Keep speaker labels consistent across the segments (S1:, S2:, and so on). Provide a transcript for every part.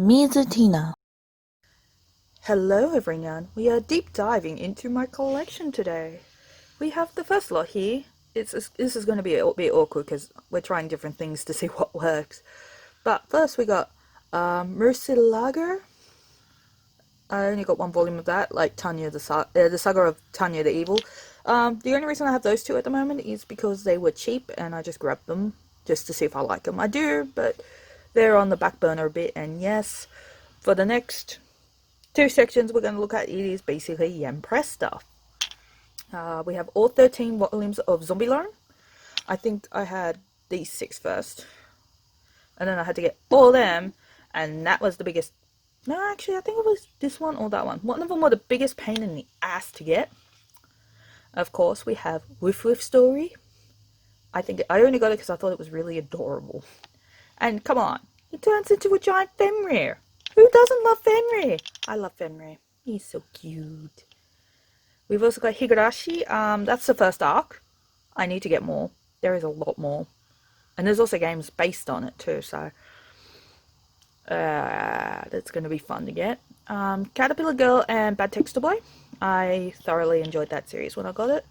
S1: Mizutina.
S2: Hello everyone, we are deep diving into my collection today. We have the first lot here. This is going to be a bit awkward because we're trying different things to see what works. But first we got Murcielago. I only got one volume of that, like the Saga of Tanya the Evil. The only reason I have those two at the moment is because they were cheap and I just grabbed them just to see if I like them. I do, but they're on the back burner a bit. And yes, for the next two sections we're going to look at, it is basically Yen Press stuff. We have all 13 volumes of Zombieland. I think I had these six first, and then I had to get all of them, and that was the biggest. No, actually, I think it was this one or that one. One of them were the biggest pain in the ass to get. Of course, we have Woof Woof Story. I think I only got it because I thought it was really adorable. And come on, he turns into a giant Fenrir. Who doesn't love Fenrir? I love Fenrir. He's so cute. We've also got Higurashi. That's the first arc. I need to get more. There is a lot more. And there's also games based on it too, so that's going to be fun to get. Caterpillar Girl and Bad Texture Boy. I thoroughly enjoyed that series when I got it.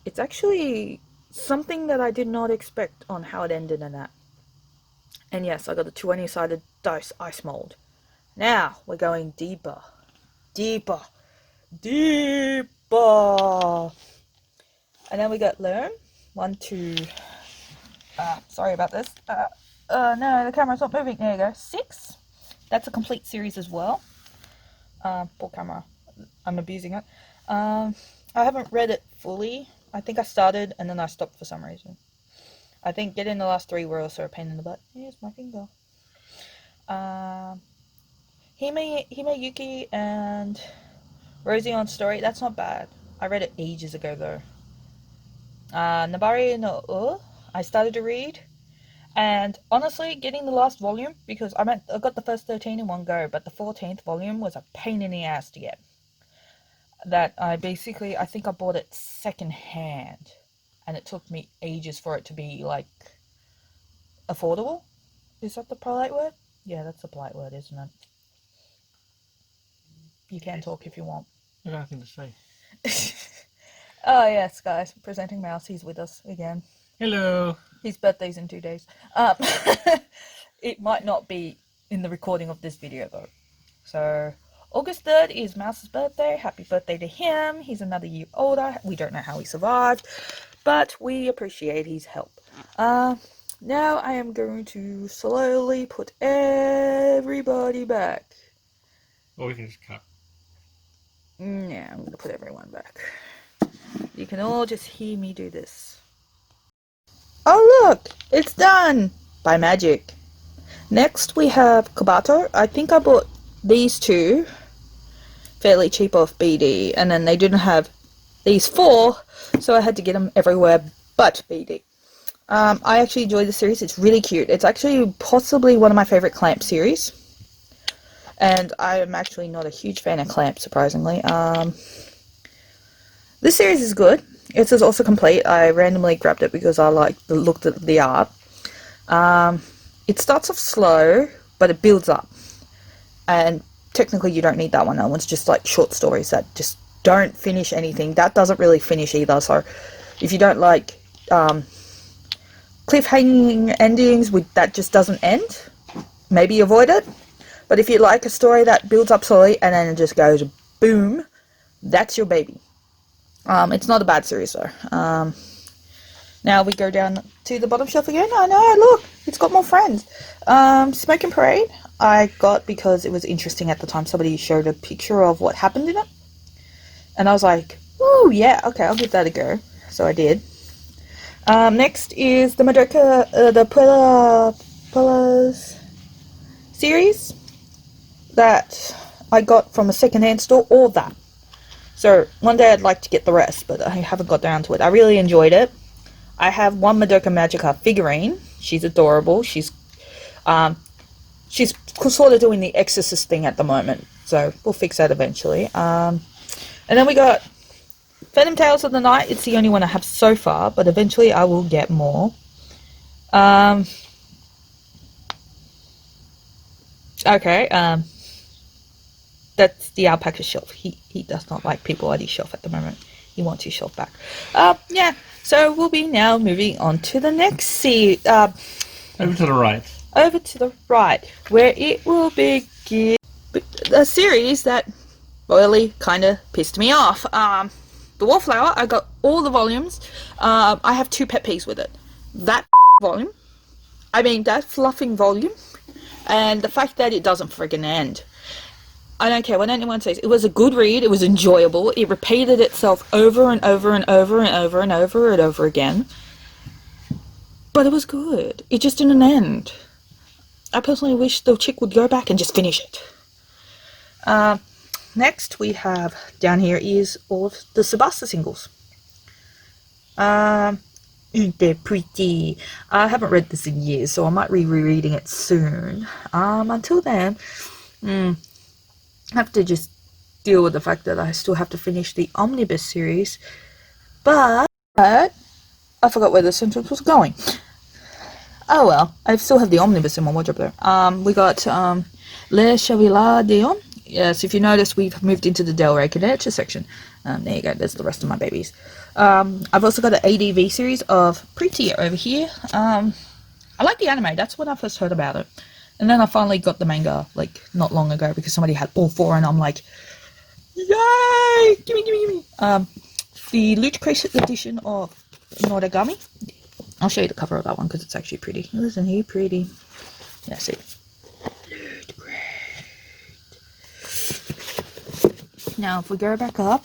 S2: It's actually something that I did not expect on how it ended and that. And yes, I got the 20-sided dice ice mold. Now we're going deeper. Deeper. Deeper. And then we got Learn. 1, 2. Sorry about this. No, the camera's not moving. There you go. 6. That's a complete series as well. Poor camera. I'm abusing it. I haven't read it fully. I think I started and then I stopped for some reason. I think getting the last 3 were also a pain in the butt. Here's my finger. Hime Yuki and Rosie on Story. That's not bad. I read it ages ago though. Nabari no U, I started to read. And honestly, getting the last volume, because I got the first 13 in one go, but the 14th volume was a pain in the ass to get. That I think I bought it second hand. And it took me ages for it to be, like, affordable. Is that the polite word? Yeah, that's the polite word, isn't it? You can talk if you want.
S3: I got nothing to say.
S2: Oh, yes, guys. Presenting Mouse. He's with us again.
S3: Hello.
S2: His birthday's in 2 days. It might not be in the recording of this video, though. So, August 3rd is Mouse's birthday. Happy birthday to him. He's another year older. We don't know how he survived, but we appreciate his help. Now I am going to slowly put everybody back.
S3: Or we can just cut.
S2: Yeah, I'm going to put everyone back. You can all just hear me do this. Oh look! It's done! By magic. Next we have Kobato. I think I bought these two fairly cheap off BD, and then they didn't have these 4, so I had to get them everywhere but BD. I actually enjoyed the series. It's really cute. It's actually possibly one of my favorite Clamp series. And I am actually not a huge fan of Clamp, surprisingly. This series is good. It is also complete. I randomly grabbed it because I looked at the art. It starts off slow, but it builds up. And technically you don't need that one. That one's just like short stories that just don't finish anything. That doesn't really finish either. So if you don't like cliffhanging endings that just doesn't end, maybe avoid it. But if you like a story that builds up slowly and then it just goes boom, that's your baby. It's not a bad series though. Now we go down to the bottom shelf again. Oh no, look, it's got more friends. Smoke and Parade I got because it was interesting at the time. Somebody showed a picture of what happened in it. And I was like, ooh, yeah, okay, I'll give that a go. So I did. Next is the Madoka, the Puellas series that I got from a secondhand store, or that. So one day I'd like to get the rest, but I haven't got down to it. I really enjoyed it. I have one Madoka Magica figurine. She's adorable. She's sort of doing the Exorcist thing at the moment, so we'll fix that eventually. And then we got Phantom Tales of the Night. It's the only one I have so far, but eventually I will get more. Okay, that's the alpaca shelf. He does not like people at his shelf at the moment. He wants his shelf back. Yeah, so we'll be now moving on to the next series.
S3: Over to the right.
S2: Over to the right, where it will begin a series that really kind of pissed me off. The Wallflower, I got all the volumes. I have two pet peeves with it. That volume, that fluffing volume, and the fact that it doesn't friggin' end. I don't care what anyone says. It was a good read. It was enjoyable. It repeated itself over and over and over and over and over and over again. But it was good. It just didn't end. I personally wish the chick would go back and just finish it. Next we have down here is all of the Tsubasa singles. They're pretty. I haven't read this in years, so I might be rereading it soon. Until then, I have to just deal with the fact that I still have to finish the Omnibus series. But I forgot where the sentence was going. Oh well, I still have the Omnibus in my wardrobe there. We got Le Chevalier d'Eon. Yes, if you notice, we've moved into the Del Rey Cadet section. There you go, there's the rest of my babies. I've also got an ADV series of Pretty over here. I like the anime, that's when I first heard about it. And then I finally got the manga, like, not long ago, because somebody had all four, and I'm like, yay! Gimme! The Loot Crate edition of Noragami. I'll show you the cover of that one, because it's actually pretty. Isn't he pretty? Yeah, see. Loot Crate. Now, if we go back up,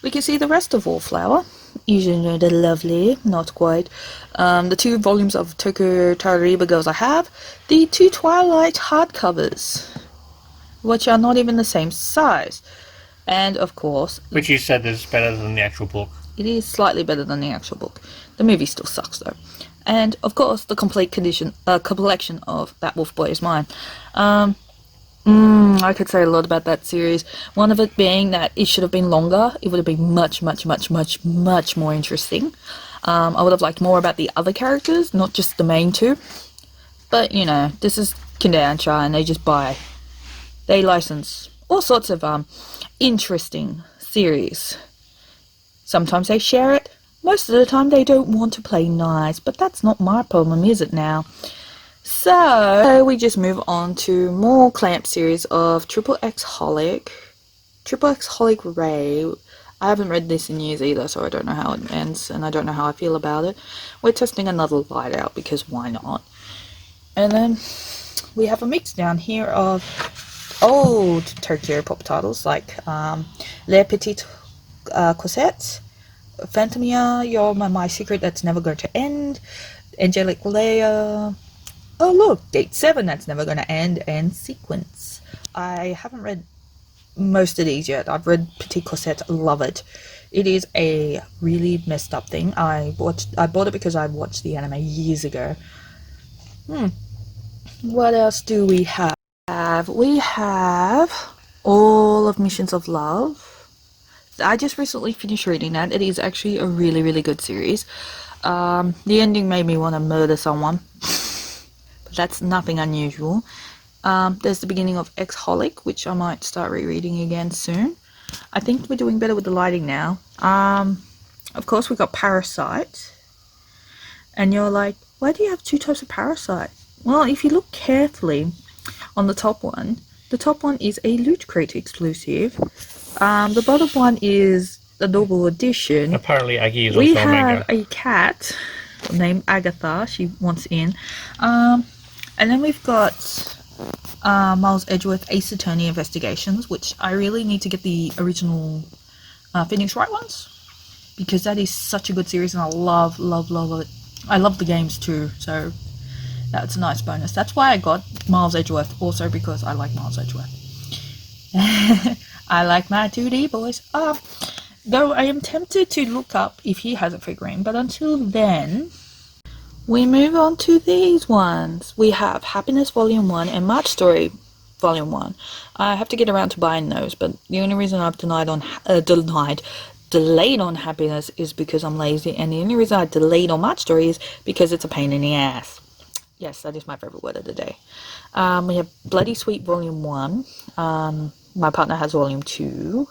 S2: we can see the rest of Wallflower. Isn't it lovely? Not quite. The two volumes of Tokyo Tarariba Girls I have. The two Twilight hardcovers, which are not even the same size. And, of course...
S3: Which you said is better than the actual book.
S2: It is slightly better than the actual book. The movie still sucks, though. And, of course, the complete collection of That Wolf Boy Is Mine. I could say a lot about that series. One of it being that it should have been longer. It would have been much more interesting. I would have liked more about the other characters, not just the main two. But, you know, this is Kodansha, and they license all sorts of interesting series. Sometimes they share it. Most of the time they don't want to play nice, but that's not my problem, is it now? So we just move on to more Clamp series of Triple X Holic Ray. I haven't read this in years either, so I don't know how it ends, and I don't know how I feel about it. We're testing another light out, because why not? And then we have a mix down here of old Tokyo pop titles, like Les Petites Cosettes, Phantomia, You're My Secret That's Never Going to End, Angelic Leia, oh look, Date 7 That's Never Going to End, and Sequence. I haven't read most of these yet. I've read Petite Cosette, love it. It is a really messed up thing. I bought it because I watched the anime years ago. What else do we have? We have all of Missions of Love. I just recently finished reading that. It is actually a really good series. The ending made me want to murder someone. But that's nothing unusual. There's the beginning of X-Holic, which I might start rereading again soon. I think we're doing better with the lighting now. Of course, we've got Parasite. And you're like, why do you have two types of Parasite? Well, if you look carefully on the top one is a Loot Crate exclusive. The bottom one is the Noble Edition.
S3: Apparently Aggie is also
S2: We
S3: a manga.
S2: have a cat named Agatha. She wants in. And then we've got Miles Edgeworth Ace Attorney Investigations, which I really need to get the original Phoenix Wright ones, because that is such a good series, and I love it. I love the games too, so that's a nice bonus. That's why I got Miles Edgeworth, also because I like Miles Edgeworth. I like my 2D boys. Though I am tempted to look up if he has a figurine, but until then, we move on to these ones. We have Happiness Volume 1 and March Story Volume 1. I have to get around to buying those, but the only reason I've delayed on Happiness is because I'm lazy, and the only reason I delayed on March Story is because it's a pain in the ass. Yes, that is my favorite word of the day. We have Bloody Sweet Volume 1. My partner has Volume 2.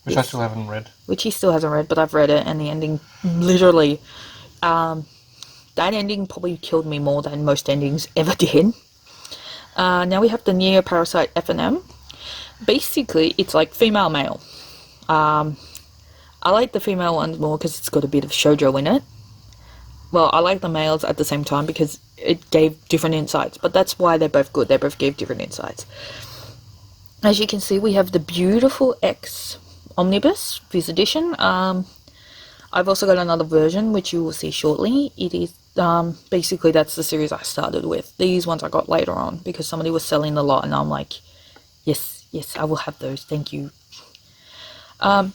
S3: Which I still haven't read.
S2: Which he still hasn't read, but I've read it, and the ending literally, that ending probably killed me more than most endings ever did. Now we have the Neo Parasite FNM. Basically, it's like female male. I like the female ones more because it's got a bit of shoujo in it. Well, I like the males at the same time because it gave different insights, but that's why they're both good. They both gave different insights. As you can see, we have the beautiful X Omnibus, this edition. I've also got another version, which you will see shortly. It is, basically that's the series I started with. These ones I got later on because somebody was selling a lot and I'm like, yes, I will have those, thank you.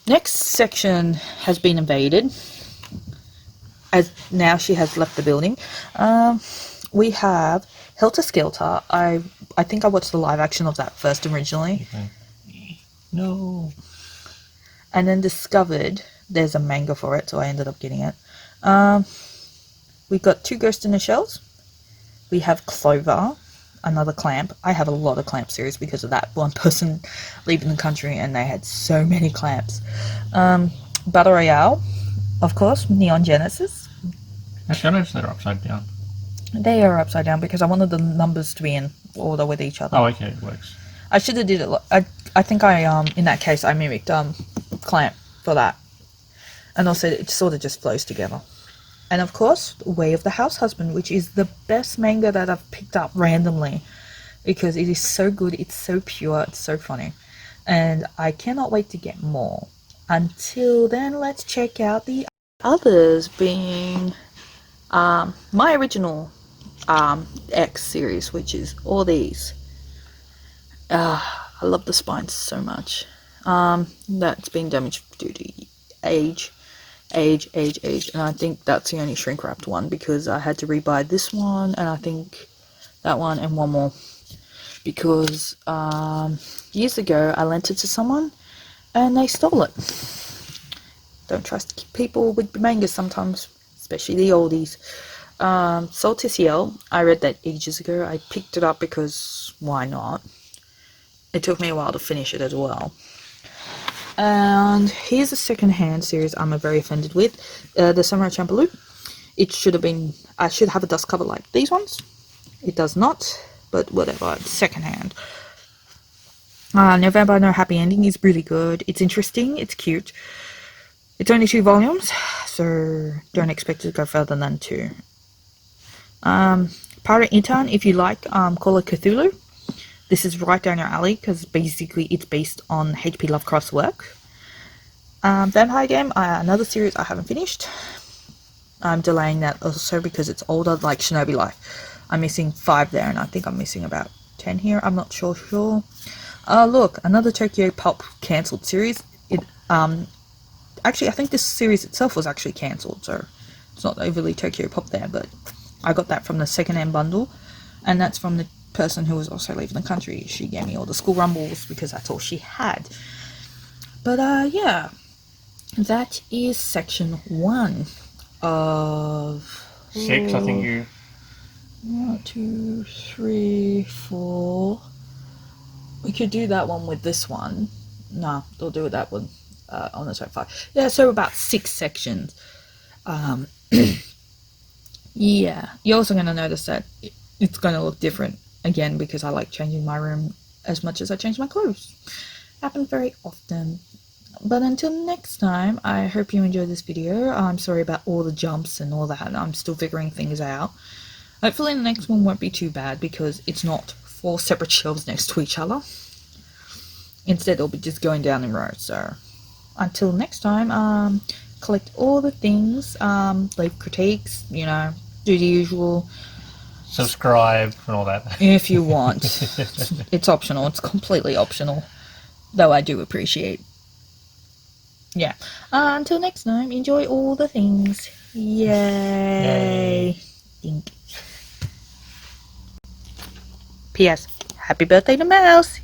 S2: Next section has been invaded, as now she has left the building. We have Helter Skelter. I think I watched the live action of that first originally.
S3: No.
S2: And then discovered there's a manga for it, so I ended up getting it. We've got Two Ghosts in the Shells. We have Clover, another Clamp. I have a lot of Clamp series because of that one person leaving the country, and they had so many Clamps. Battle Royale, of course, Neon Genesis.
S3: Actually, I noticed they're upside down.
S2: They are upside down because I wanted the numbers to be in order with each other.
S3: Oh, okay, it works.
S2: I should have did it. I think I in that case I mimicked Clamp for that, and also it sort of just flows together. And of course, Way of the House Husband, which is the best manga that I've picked up randomly because it is so good, it's so pure, it's so funny, and I cannot wait to get more. Until then, let's check out the others, being my original X series, which is all these. I love the spines so much. That's been damaged due to age, and I think that's the only shrink wrapped one because I had to rebuy this one, and I think that one and one more because years ago I lent it to someone and they stole it. Don't trust people with mangas sometimes, especially the oldies. Soul to Ciel, I read that ages ago. I picked it up because why not? It took me a while to finish it as well. And here's a second-hand series I'm very offended with. The Samurai Champloo. It should have been... I should have a dust cover like these ones. It does not, but whatever. It's second-hand. November No Happy Ending is really good. It's interesting. It's cute. It's only 2 volumes, so don't expect it to go further than 2. Pirate Intan, if you like Call of Cthulhu. This is right down your alley because basically it's based on H.P. Lovecraft's work. Vampire Game, another series I haven't finished. I'm delaying that also because it's older, like Shinobi Life. I'm missing 5 there, and I think I'm missing about 10 here. I'm not sure. Look, another Tokyo Pop cancelled series. Actually, I think this series itself was actually cancelled, so it's not overly Tokyo Pop there, but I got that from the second-hand bundle, and that's from the person who was also leaving the country. She gave me all the School Rumbles because that's all she had. But yeah, that is section 1 of
S3: 6, I think you...
S2: 1, 2, 3, 4. We could do that one with this one. No, we'll do that one on the top 5. Yeah, so about 6 sections. Yeah, you're also going to notice that it's going to look different again because I like changing my room as much as I change my clothes. Happens very often. But until next time, I hope you enjoyed this video. I'm sorry about all the jumps and all that. I'm still figuring things out. Hopefully the next one won't be too bad because it's not 4 separate shelves next to each other. Instead, it'll be just going down in rows. So until next time, collect all the things, leave critiques, you know, do the usual.
S3: Subscribe and all that.
S2: If you want. It's optional. It's completely optional. Though I do appreciate. Yeah. Until next time, enjoy all the things. Yay. Dink. P.S. Happy birthday to Mouse.